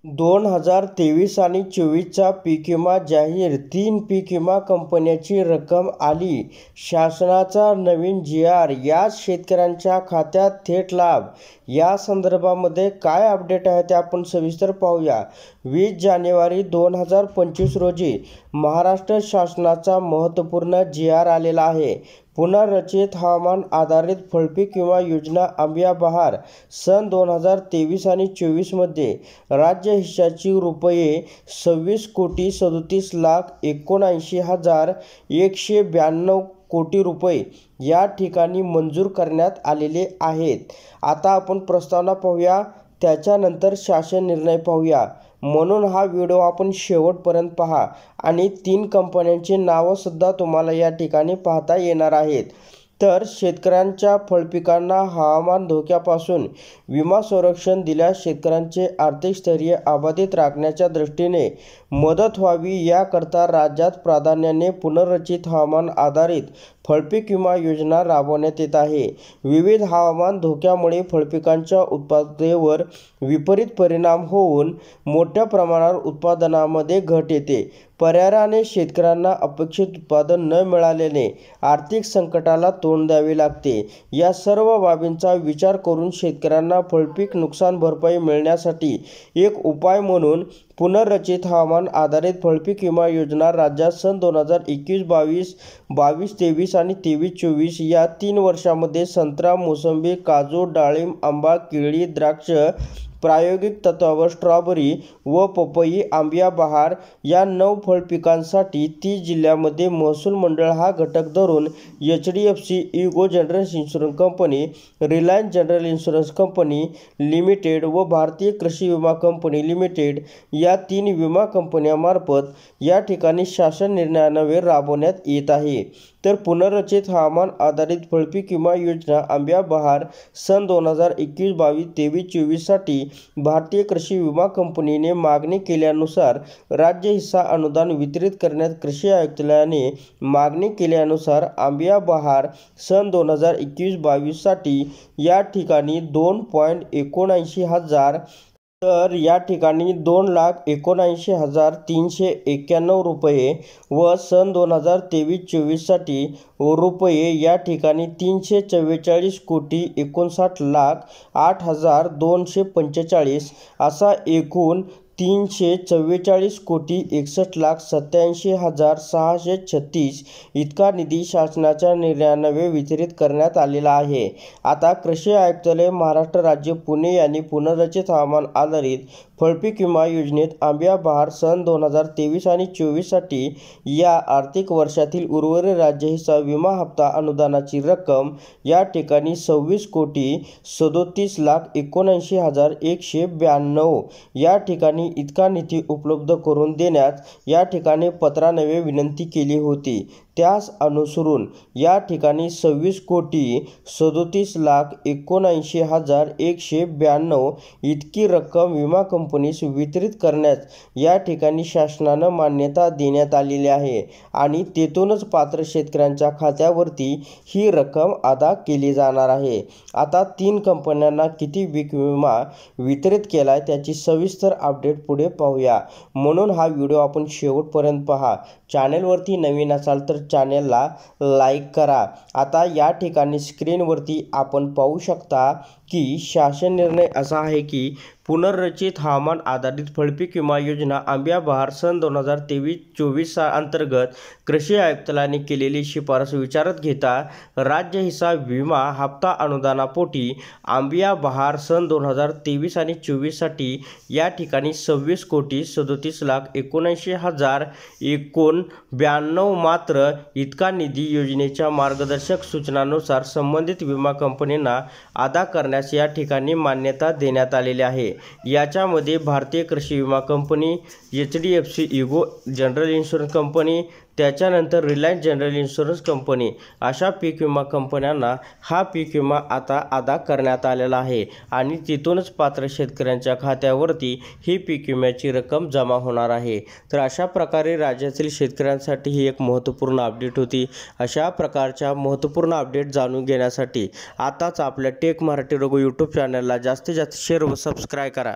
2023 आणि 24चा पीक विमा जाहीर 3 पीक विमा कंपन्यांची रक्कम आली. शासनाचा नवीन जी.आर. याच शेतकऱ्यांच्या खात्यात थेट लाभ. या संदर्भामध्ये काय अपडेट आहे ते आपण सविस्तर पाहूया. 20 जानेवारी 2025 रोजी महाराष्ट्र शासनाचा महत्त्वपूर्ण जी.आर. आलेला आहे. पुनर्रचित हवामान आधारित फळपीक विमा योजना आंबिया बहार सन 2023 आणि 24 मध्ये राज्य हिश्शाची रुपये 26,37,79,192 कोटी रुपये या ठिकाणी मंजूर करण्यात आलेले आहेत. आता आपण प्रस्तावना पाहूया, त्याच्यानंतर शासन निर्णय पाहूया. म्हणून हा व्हिडिओ आपण शेवटपर्यंत पहा आणि 3 कंपन्यांची नावंसुद्धा तुम्हाला या ठिकाणी पाहता येणार आहेत. तर शेतकऱ्यांच्या फळपिकांना हवामान धोक्यापासून विमा संरक्षण दिल्यास शेतकऱ्यांचे आर्थिक स्थैर्य अबाधित राखण्याच्या दृष्टीने मदत व्हावी, याकरता राज्यात प्राधान्याने पुनर्रचित हवामान आधारित फळपीक विमा योजना राबवण्यात येत आहे. विविध हवामान धोक्यामुळे फळपिकांच्या उत्पादकतेवर विपरीत परिणाम होऊन मोठ्या प्रमाणावर उत्पादनामध्ये घट येते. पर्यायाने शेतकऱ्यांना अपेक्षित उत्पादन न मिळाल्याने आर्थिक संकटाला तोंड द्यावे लागते. या सर्व बाबींचा विचार करून शेतकऱ्यांना फळपीक नुकसान भरपाई मिळण्यासाठी एक उपाय म्हणून पुनर्रचित हवामान आधारित फळपीक विमा योजना राज्यात सन 2021-22, 22-23 आणि 23-24 या 3 वर्षांमध्ये संत्रा, मोसंबी, काजू, डाळिंब, आंबा, केळी, द्राक्ष, प्रायोगिक तत्त्वावर स्ट्रॉबेरी व पपई आंबिया बहार या 9 फळपिकांसाठी 30 जिल्ह्यांमध्ये महसूल मंडळ हा घटक धरून HDFC ego general insurance company, Reliance general insurance company limited व भारतीय कृषी विमा कंपनी लिमिटेड या 3 विमा कंपन्यांमार्फत या ठिकाणी शासन निर्णयान्वये राबवण्यात येत आहे. तर पुनर्रचित हवामान आधारित फळपीक विमा योजना आंबिया बहार सन 2021-22, 23-24 साठी भारतीय कृषी विमा कंपनीने मागणी केल्यानुसार राज्य हिस्सा अनुदान वितरित करण्यात कृषी आयुक्तालयाने मागणी केल्यानुसार आंबिया बहार सन 2021-22 साठी या ठिकाणी 2,79 हजार तर या ठिकाणी 2,79,391 रुपये व सन 2023-24 साठी रुपये या ठिकाणी 344,59,08,245 असा एकूण 344,61,87,636 इतका निधी शासनाच्या निर्णयान्वये वितरित करण्यात आलेला आहे. आता कृषी आयुक्तालय महाराष्ट्र राज्य पुणे यांनी पुनर्रचित हवामान आधारित फळपीक विमा योजनेत आंबिया बहार सन 2023 आणि 24 साठी या आर्थिक वर्षातील उर्वरित राज्य हिस्सा विमा हप्ता अनुदानाची रक्कम या ठिकाणी 26,37,79,192 या ठिकाणी इतका निधी उपलब्ध करून देण्यास या ठिकाणी पत्रान्वये विनंती केली होती. त्यास अनुसरून या ठिकाणी 26,37,79,192 इतकी रक्कम विमा कंपनीस वितरित करण्यास या ठिकाणी शासनानं मान्यता देण्यात आलेली आहे आणि तेथूनच पात्र शेतकऱ्यांच्या खात्यावरती ही रक्कम अदा केली जाणार आहे. आता 3 कंपन्यांना किती पीक विमा वितरित केलाय त्याची सविस्तर अपडेट पुढे पाहूया. म्हणून हा व्हिडिओ आपण शेवटपर्यंत पहा. चॅनेलवरती नवीन असाल तर चॅनेलला लाईक करा. आता या ठिकाणी स्क्रीनवरती आपण पाहू शकता की शासन निर्णय असा आहे की पुनर्रचित हवामान आधारित फळपीक विमा योजना आंबिया बहार सन 2023-24 अंतर्गत कृषी आयुक्तालयाने केलेली शिफारस विचारात घेता राज्य हिस्सा विमा हप्ता अनुदानापोटी आंबिया बहार सन 2023 आणि 24 साठी या ठिकाणी 26,37,79,192 मात्र इतका निधी योजनेच्या मार्गदर्शक सूचनांनुसार संबंधित विमा कंपनींना अदा करण्यास या ठिकाणी मान्यता देण्यात आलेली आहे. याच्यामध्ये भारतीय कृषी विमा company, HDFC ego general insurance company, त्याच्यानंतर रिलायन्स जनरल इन्शुरन्स कंपनी अशा पीक विमा कंपन्यांना हा पीक विमा आता अदा करण्यात आलेला आहे आणि तिथूनच पात्र शेतकऱ्यांच्या खात्यावरती ही पीक विम्याची रक्कम जमा होणार आहे. तर अशा प्रकारे राज्यातील शेतकऱ्यांसाठी ही एक महत्त्वपूर्ण अपडेट होती. अशा प्रकारच्या महत्त्वपूर्ण अपडेट जाणून घेण्यासाठी आताच आपल्या टेक मराठी रघु यूट्यूब चॅनलला जास्तीत जास्त शेअर व सबस्क्राईब करा.